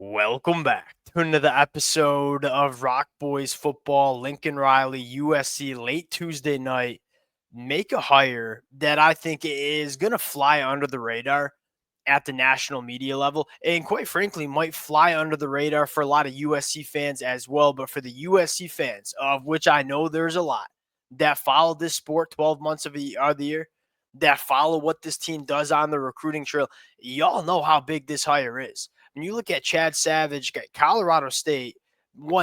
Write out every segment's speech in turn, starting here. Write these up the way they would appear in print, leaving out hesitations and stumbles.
Welcome back to another episode of Rock Boys Football. Lincoln Riley, USC, late Tuesday night. Make a hire that I think is going to fly under the radar at the national media level, and quite frankly, might fly under the radar for a lot of USC fans as well. But for the USC fans, of which I know there's a lot, that follow this sport 12 months of the year, that follow what this team does on the recruiting trail, y'all know how big this hire is. When you look at Chad Savage, Colorado State,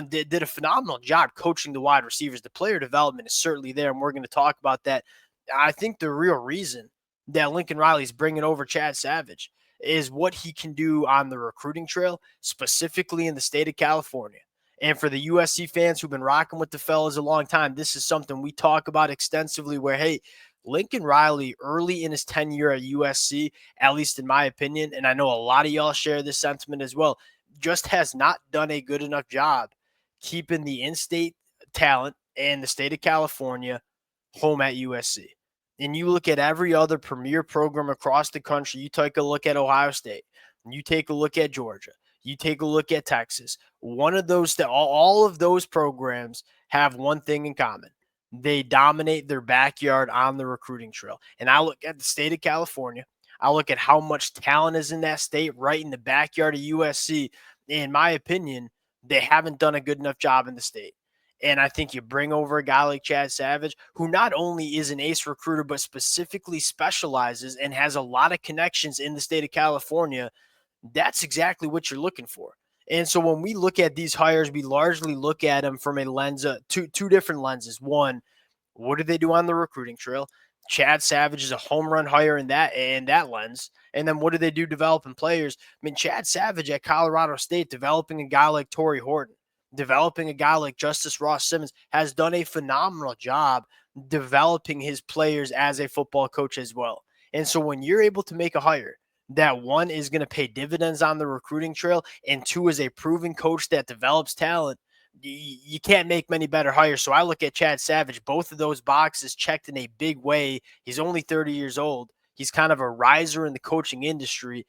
did a phenomenal job coaching the wide receivers. The player development is certainly there, and we're going to talk about that. I think the real reason that Lincoln Riley's bringing over Chad Savage is what he can do on the recruiting trail, specifically in the state of California. And for the USC fans who've been rocking with the fellas a long time, this is something we talk about extensively where, hey, Lincoln Riley, early in his tenure at USC, at least in my opinion, and I know a lot of y'all share this sentiment as well, just has not done a good enough job keeping the in-state talent and the state of California home at USC. And you look at every other premier program across the country, you take a look at Ohio State, you take a look at Georgia, you take a look at Texas. One of those, all of those programs have one thing in common. They dominate their backyard on the recruiting trail. And I look at the state of California. I look at how much talent is in that state right in the backyard of USC. In my opinion, they haven't done a good enough job in the state. And I think you bring over a guy like Chad Savage, who not only is an ace recruiter, but specifically specializes and has a lot of connections in the state of California. That's exactly what you're looking for. And so when we look at these hires, we largely look at them from a lens of two different lenses. One, what do they do on the recruiting trail? Chad Savage is a home run hire in that lens. And then what do they do developing players? I mean, Chad Savage at Colorado State, developing a guy like Torrey Horton, developing a guy like Justice Ross Simmons, has done a phenomenal job developing his players as a football coach as well. And so when you're able to make a hire that one is going to pay dividends on the recruiting trail, and two is a proven coach that develops talent, you can't make many better hires. So I look at Chad Savage, both of those boxes checked in a big way. He's only 30 years old. He's kind of a riser in the coaching industry.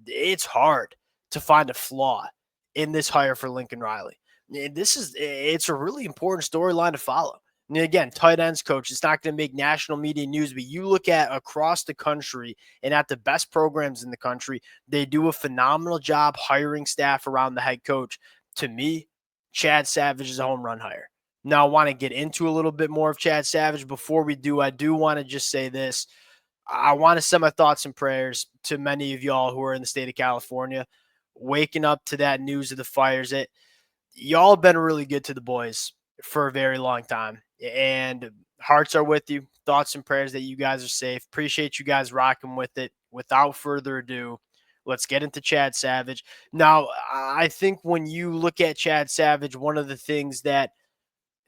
It's hard to find a flaw in this hire for Lincoln Riley. It's a really important storyline to follow. And again, tight ends coach, it's not going to make national media news, but you look at across the country and at the best programs in the country, they do a phenomenal job hiring staff around the head coach. To me, Chad Savage is a home run hire. Now, I want to get into a little bit more of Chad Savage. Before we do, I do want to just say this. I want to send my thoughts and prayers to many of y'all who are in the state of California, waking up to that news of the fires. Y'all have been really good to the boys for a very long time, and hearts are with you. Thoughts and prayers that you guys are safe. Appreciate you guys rocking with it. Without further ado, let's get into Chad Savage. Now, I think when you look at Chad Savage, one of the things that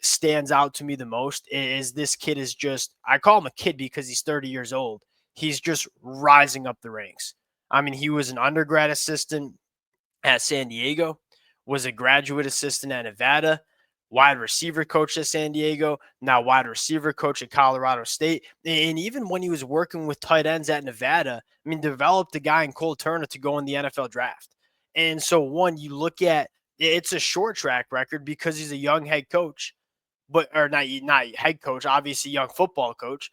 stands out to me the most is this kid is just, I call him a kid because he's 30 years old. He's just rising up the ranks. I mean, he was an undergrad assistant at San Diego, was a graduate assistant at Nevada, wide receiver coach at San Diego, now wide receiver coach at Colorado State. And even when he was working with tight ends at Nevada, I mean, developed a guy in Cole Turner to go in the NFL draft. And so, one, you look at it's a short track record because he's a young head coach, but or not head coach, obviously young football coach.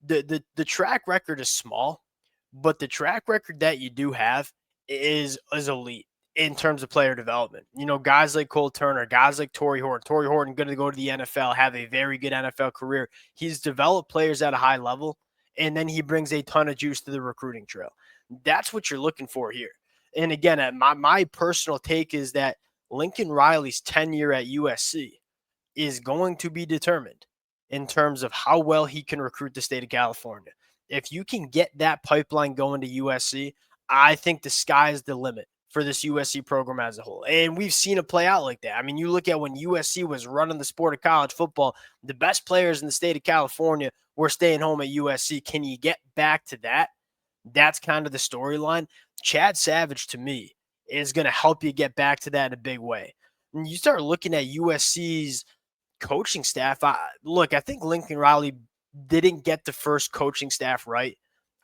The track record is small, but the track record that you do have is elite in terms of player development. You know, guys like Cole Turner, guys like Torrey Horton. Torrey Horton going to go to the NFL, have a very good NFL career. He's developed players at a high level, and then he brings a ton of juice to the recruiting trail. That's what you're looking for here. And again, my personal take is that Lincoln Riley's tenure at USC is going to be determined in terms of how well he can recruit the state of California. If you can get that pipeline going to USC, I think the sky is the limit for this USC program as a whole. And we've seen it play out like that. I mean, you look at when USC was running the sport of college football, the best players in the state of California were staying home at USC. Can you get back to that? That's kind of the storyline. Chad Savage, to me, is going to help you get back to that in a big way. And you start looking at USC's coaching staff. I think Lincoln Riley didn't get the first coaching staff right.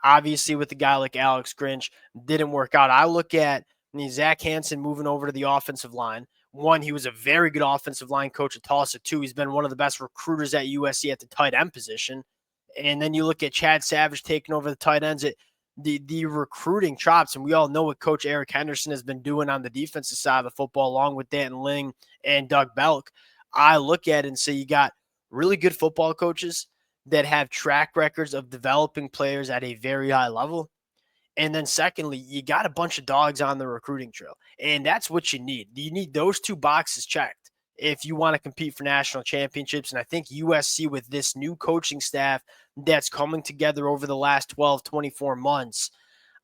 Obviously, with a guy like Alex Grinch, didn't work out. I look at Zach Hansen moving over to the offensive line. One, he was a very good offensive line coach at Tulsa. Two, he's been one of the best recruiters at USC at the tight end position. And then you look at Chad Savage taking over the tight ends. The recruiting chops, and we all know what Coach Eric Henderson has been doing on the defensive side of the football, along with Danton Ling and Doug Belk. I look at it and say you got really good football coaches that have track records of developing players at a very high level. And then secondly, you got a bunch of dogs on the recruiting trail. And that's what you need. You need those two boxes checked if you want to compete for national championships. And I think USC, with this new coaching staff that's coming together over the last 12, 24 months,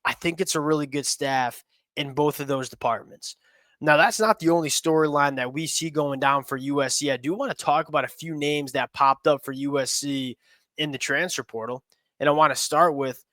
I think it's a really good staff in both of those departments. Now, that's not the only storyline that we see going down for USC. I do want to talk about a few names that popped up for USC in the transfer portal. And I want to start with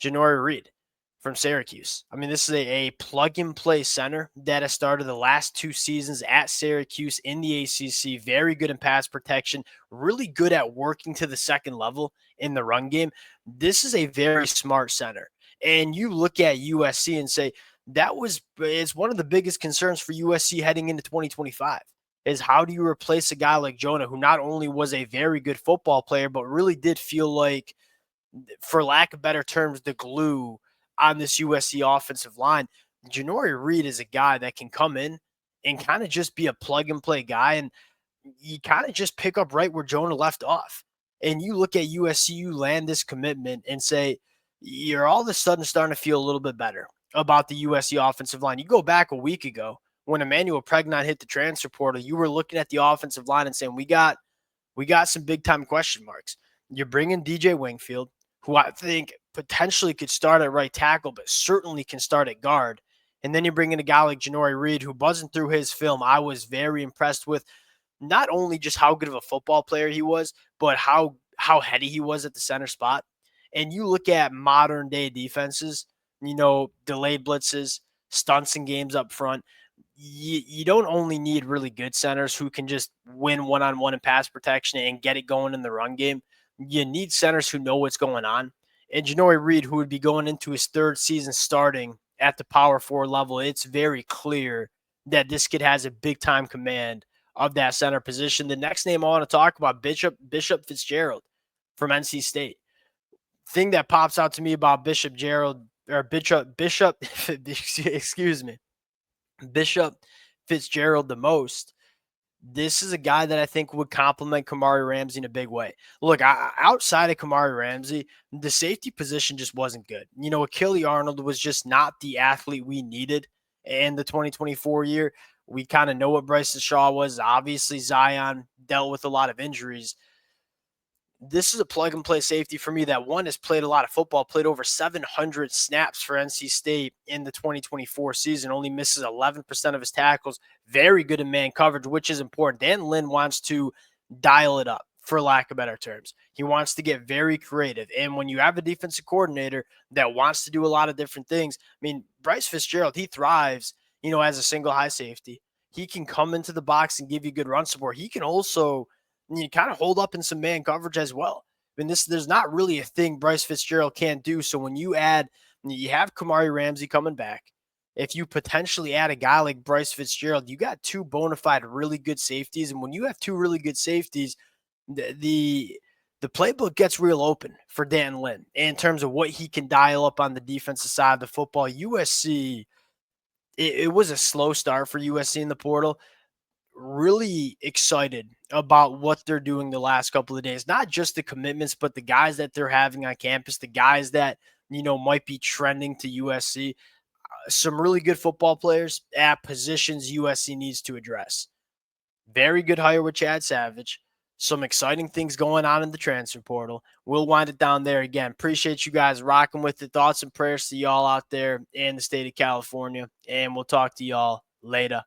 Janory Reed from Syracuse. I mean, this is a plug-and-play center that has started the last 2 seasons at Syracuse in the ACC. Very good in pass protection, really good at working to the second level in the run game. This is a very smart center. And you look at USC and say, it's one of the biggest concerns for USC heading into 2025 is how do you replace a guy like Jonah, who not only was a very good football player, but really did feel like, for lack of better terms, the glue on this USC offensive line. Janory Reed is a guy that can come in and kind of just be a plug and play guy. And you kind of just pick up right where Jonah left off. And you look at USC, you land this commitment and say, you're all of a sudden starting to feel a little bit better about the USC offensive line. You go back a week ago when Emmanuel Pregnon hit the transfer portal, you were looking at the offensive line and saying, we got some big time question marks. You're bringing DJ Wingfield, who I think potentially could start at right tackle, but certainly can start at guard. And then you bring in a guy like Janory Reed, who, buzzing through his film, I was very impressed with not only just how good of a football player he was, but how heady he was at the center spot. And you look at modern day defenses, delayed blitzes, stunts and games up front. You don't only need really good centers who can just win one-on-one in pass protection and get it going in the run game. You need centers who know what's going on. And Janory Reed, who would be going into his 3rd season starting at the Power 4 level, it's very clear that this kid has a big-time command of that center position. The next name I want to talk about, Bishop Fitzgerald from NC State. Thing that pops out to me about Bishop Fitzgerald the most, this is a guy that I think would complement Kamari Ramsey in a big way. Look, outside of Kamari Ramsey, the safety position just wasn't good. Achille Arnold was just not the athlete we needed in the 2024 year. We kind of know what Bryson Shaw was. Obviously, Zion dealt with a lot of injuries. This is a plug-and-play safety for me that, one, has played a lot of football, played over 700 snaps for NC State in the 2024 season, only misses 11% of his tackles, very good in man coverage, which is important. Dan Lynn wants to dial it up, for lack of better terms. He wants to get very creative. And when you have a defensive coordinator that wants to do a lot of different things, I mean, Bryce Fitzgerald, he thrives, as a single high safety. He can come into the box and give you good run support. He can also kind of hold up in some man coverage as well. I mean, there's not really a thing Bryce Fitzgerald can't do. So when you have Kamari Ramsey coming back, if you potentially add a guy like Bryce Fitzgerald, you got 2 bona fide really good safeties. And when you have 2 really good safeties, the playbook gets real open for Dan Lynn in terms of what he can dial up on the defensive side of the football. USC, it was a slow start for USC in the portal. Really excited about what they're doing the last couple of days. Not just the commitments, but the guys that they're having on campus, the guys that, might be trending to USC. Some really good football players at positions USC needs to address. Very good hire with Chad Savage. Some exciting things going on in the transfer portal. We'll wind it down there again. Appreciate you guys rocking with it. Thoughts and prayers to y'all out there in the state of California. And we'll talk to y'all later.